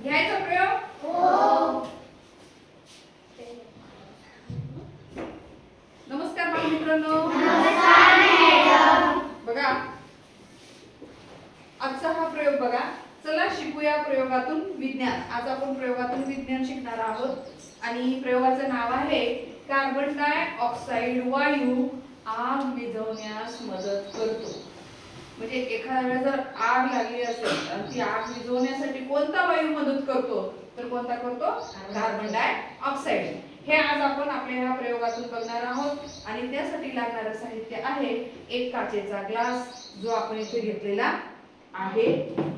घ्यायचा प्रयोग? हो. नमस्कार बालमित्रांनो. नमस्कार मॅडम. बघा आजचा हा प्रयोग बघा. चला शिकूया प्रयोगातून विज्ञान. आज आपण प्रयोगातून विज्ञान शिकणार आहोत आणि प्रयोगाचं नाव आहे कार्बन डायऑक्साइड वायू आग विझवण्यास मदत करतो. म्हणजे एखाद्या वेळेस जर आग लागली असेल तर ती आग विझवण्यासाठी कोणता वायू मदत करतो? तर कोणता करतो? Carbon dioxide. हे आज आपण आपल्या ह्या प्रयोगातून बघणार आहोत आणि त्यासाठी लागणारं साहित्य आहे एक काचेचा ग्लास जो आपण इथे घेतलेला आहे,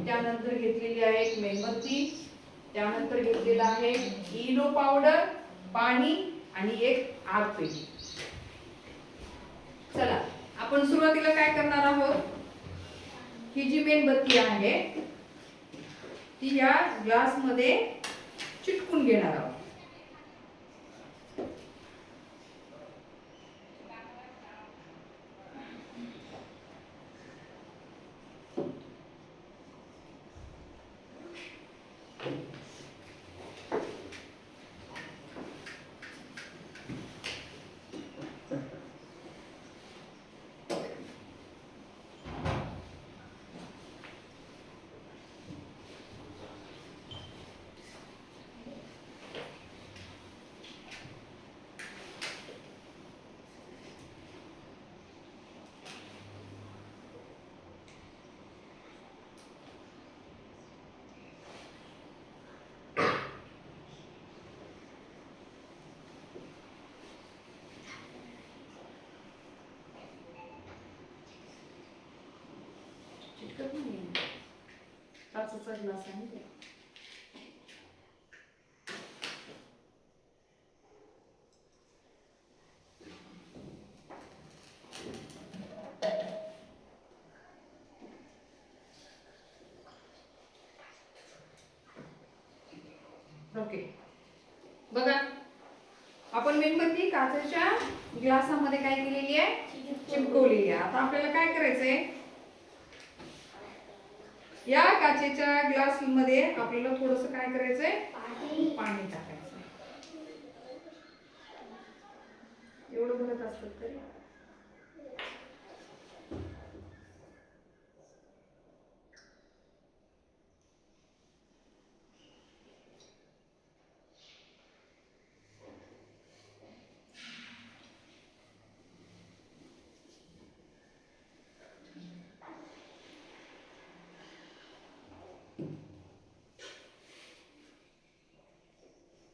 त्यानंतर घेतलेली आहे एक मेणबत्ती, त्यानंतर घेतलेला आहे इनो पावडर, पाणी आणि एक आग पेटी. चला आपण सुरुवातीला काय करणार आहोत, ही जी मेणबत्ती आहे ती या ग्लास मध्ये चिटकून घेणार आहोत. चिटकत नाही, काचेचा ग्लास आहे ते. ओके बघा आपण मेणबत्ती काचेच्या ग्लासामध्ये काय केलेली आहे? चिपकवलेली आहे. आता आपल्याला काय करायचंय, या काचेच्या ग्लास मध्ये आपल्याला थोडंसं काय करायचंय, पाणी टाकायचं. एवढं भरत असतं तरी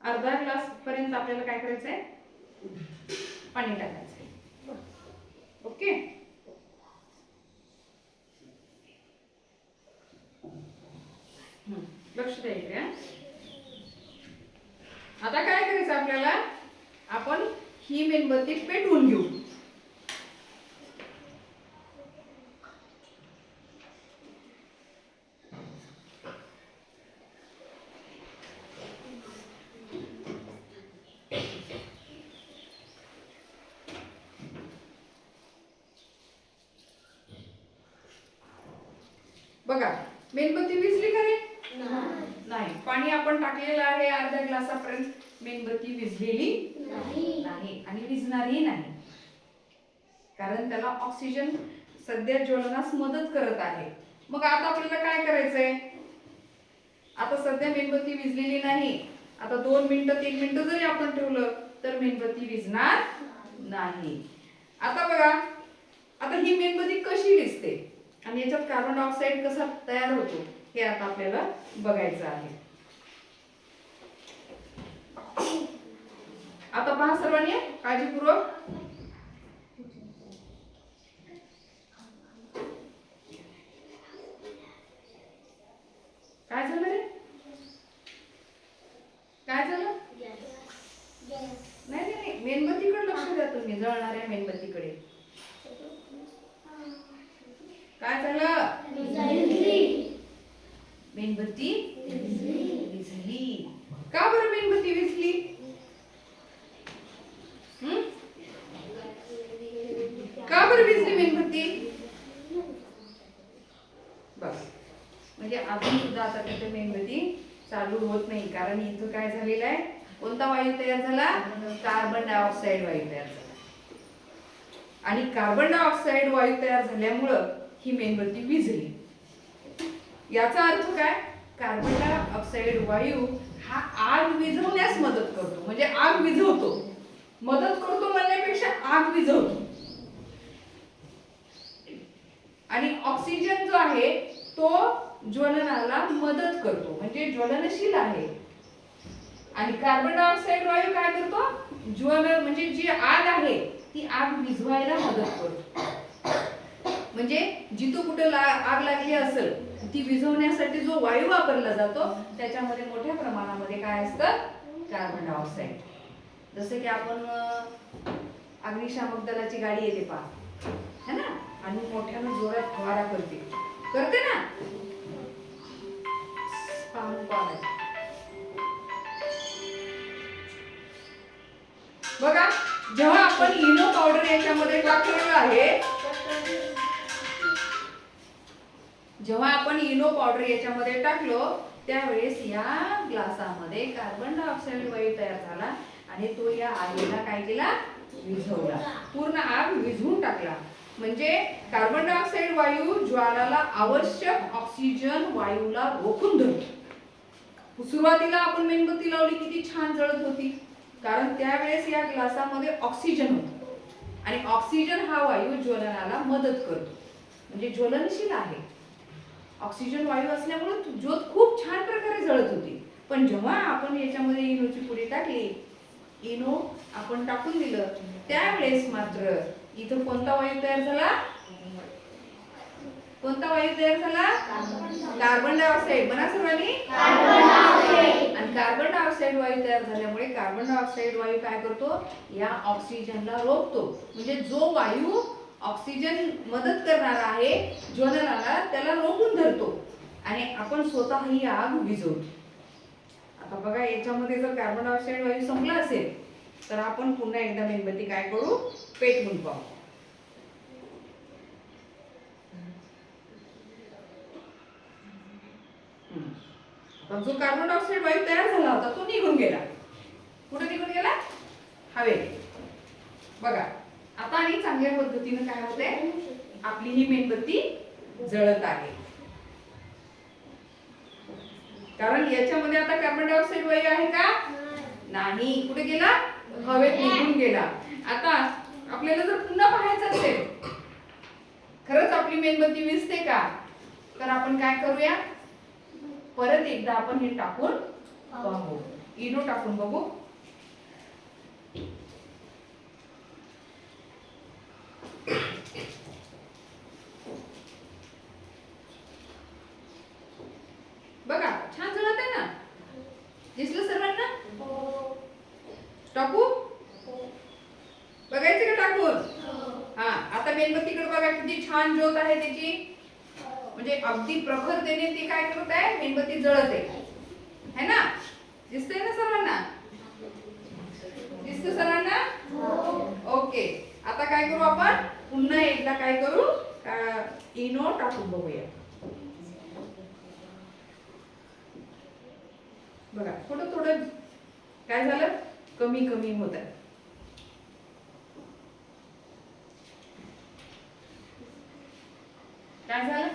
अर्धा ग्लास पर्यंत आपल्याला काय करायचंय, पाणी टाकायचंय. ओके लक्ष द्यायचे. आता काय करायचं आपल्याला, आपण ही मेणबत्ती पेटवून घेऊ. बघा मेणबत्ती विझली का रे? नाही. पाणी आपण टाकलेलं आहे अर्ध्या ग्लासापर्यंत, मेणबत्ती विझलेली नाही आणि विझणारही नाही, कारण त्याला ऑक्सिजन सध्या ज्वलनास मदत करत आहे. मग आता आपल्याला काय करायचंय, आता सध्या मेणबत्ती विझलेली नाही. आता 2 मिनिटं 3 मिनिटं जरी आपण ठेवलं तर मेणबत्ती विझणार नाही. आता बघा, आता ही मेणबत्ती कशी विझते आणि याच्यात कार्बन डायऑक्साइड कसा तयार होतो हे आता आपल्याला बघायचं आहे. आता पहा सर्वांनी काळजीपूर्वक. काय झालं रे? काय झालं? नाही नाही, मेणबत्तीकडे लक्ष द्या तुम्ही, जळणाऱ्या मेणबत्तीकडे. काय झालं? मेणबत्ती विझली. का बरं मेणबत्ती विझली? का बरं विझली मेणबत्ती? बस म्हणजे अजून सुद्धा आता तिथे मेणबत्ती चालू होत नाही, कारण इथं काय झालेलं आहे, कोणता वायू तयार झाला, कार्बन डायऑक्साईड वायू तयार झाला. आणि कार्बन डायऑक्साईड वायू तयार झाल्यामुळं ही मेणबत्ती विझली. याचा अर्थ काय, कार्बन डायऑक्साईड वायू हा आग विझवण्यास मदत करतो, म्हणजे आग विझवतो. मदत करतो म्हणण्यापेक्षा आग विझवतो. आणि ऑक्सिजन जो आहे तो ज्वलनाला मदत करतो, म्हणजे ज्वलनशील आहे. आणि कार्बन डायऑक्साईड वायू काय करतो, ज्वलन म्हणजे जी आग आहे ती आग विझवायला मदत करतो. म्हणजे जिथं कुठे आग लागली असेल ती विझवण्यासाठी जो वायू वापरला जातो त्याच्यामध्ये मोठ्या प्रमाणामध्ये काय असतं, कार्बन डायऑक्साईड. जसे की आपण अग्निशामक दलाची गाडी येते पहा, है ना, आणि मोठ्यानं जोरात फवारा करते ना, बघा. जेव्हा आपण इनो पावडर याच्यामध्ये टाकलेलं आहे, जेव्हा आपण इनो पावडर याच्यामध्ये टाकलो त्यावेळेस या ग्लासामध्ये कार्बन डायऑक्साईड वायू तयार झाला आणि तो या आगीला काय केला, विझवला. पूर्ण आग विझवून टाकला. म्हणजे कार्बन डायऑक्साईड वायू ज्वालाला आवश्यक ऑक्सिजन वायूला रोखून धरतो. सुरुवातीला आपण मेणबत्ती लावली किती छान जळत होती, कारण त्यावेळेस या ग्लासामध्ये ऑक्सिजन होतं आणि ऑक्सिजन हा वायू ज्वलनाला मदत करतो, म्हणजे ज्वलनशील आहे. ऑक्सिजन वायू असल्यामुळे ज्योत खूप छान प्रकारे जळत होती. पण जेव्हा आपण याच्यामध्ये इनोची पुडी टाकली, इनो आपण टाकून दिलं, त्यावेळेस मात्र इथं कोणता वायू तयार झाला, कोणता वायू तयार झाला, कार्बन डायऑक्साईड. म्हणा सर्वांनी, आणि कार्बन डायऑक्साईड वायू तयार झाल्यामुळे कार्बन डायऑक्साईड वायू काय करतो, या ऑक्सिजनला रोखतो. म्हणजे जो वायू ऑक्सिजन मदत करणारा आहे ज्वलनाला त्याला रोखून धरतो आणि आपण स्वतः ही आग विझवतो. आता बघा, याच्यामध्ये जर कार्बन डायऑक्साईड वायू संपला असेल तर आपण पुन्हा एकदा मेणबत्ती काय करू, पेटवून पाहू. जो कार्बन डायऑक्साईड वायू तयार झाला होता तो निघून गेला. कुठे निघून गेला, हवेत. बघा, आता आणि चांगल्या पद्धतीने काय होते, आपली ही मेणबत्ती जळत आहे. कारण याच्यामध्ये आता कार्बन डायऑक्साईड वायू आहे का, नाही. कुठे गेला, हवेत निघून गेला. आता आपल्याला जर पुन्हा पाहायचं असेल खरंच आपली मेणबत्ती विझते का, तर आपण काय करूया, परत एकदा आपण हे टाकून पाहू, इनो टाकून बघू. बघा, छान जळत आहे ना, दिसलं सर्वांना. टाकू, बघायचं का टाकून. हा, आता मेणबत्तीकडे बघा किती छान ज्योत आहे त्याची, म्हणजे अगदी प्रखरतेने ती काय करत आहे, मेणबत्ती जळत आहे ना. दिसतंय ना सर्वांना, दिसतं सर्वांना. ओके, आता काय करू आपण, पुन्हा एकदा काय करू, इनो टाकून बघूया. बघा, थोडं थोडं काय झालं, कमी कमी होत आहे. काय झालं,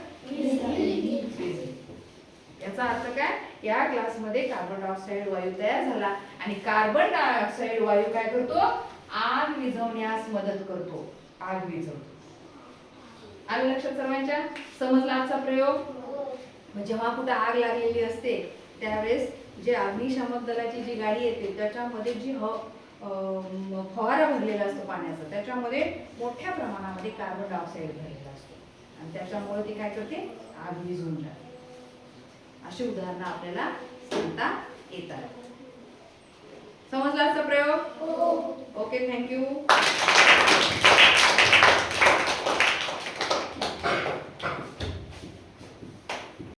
याचा अर्थ काय, या ग्लासमध्ये कार्बन डायऑक्साईड वायू तयार झाला आणि कार्बन डायऑक्साईड वायू काय करतो, आग विझवण्यास मदत करतो, आग विझवतो. आलं लक्षात सर्वांच्या, समजला आजचा प्रयोग. जेव्हा कुठे आग लागलेली असते त्यावेळेस जे अग्निशामक दलाची जी गाडी येते त्याच्यामध्ये जी फवारा भरलेला असतो पाण्याचा, त्याच्यामध्ये मोठ्या प्रमाणामध्ये कार्बन डायऑक्साईड भरलेला असतो आणि त्याच्यामुळे ती काय करते, आग विझवून टाकते. अशी उदाहरणं आपल्याला सांगता येतात. समजला आजचा प्रयोग. Okay, thank you.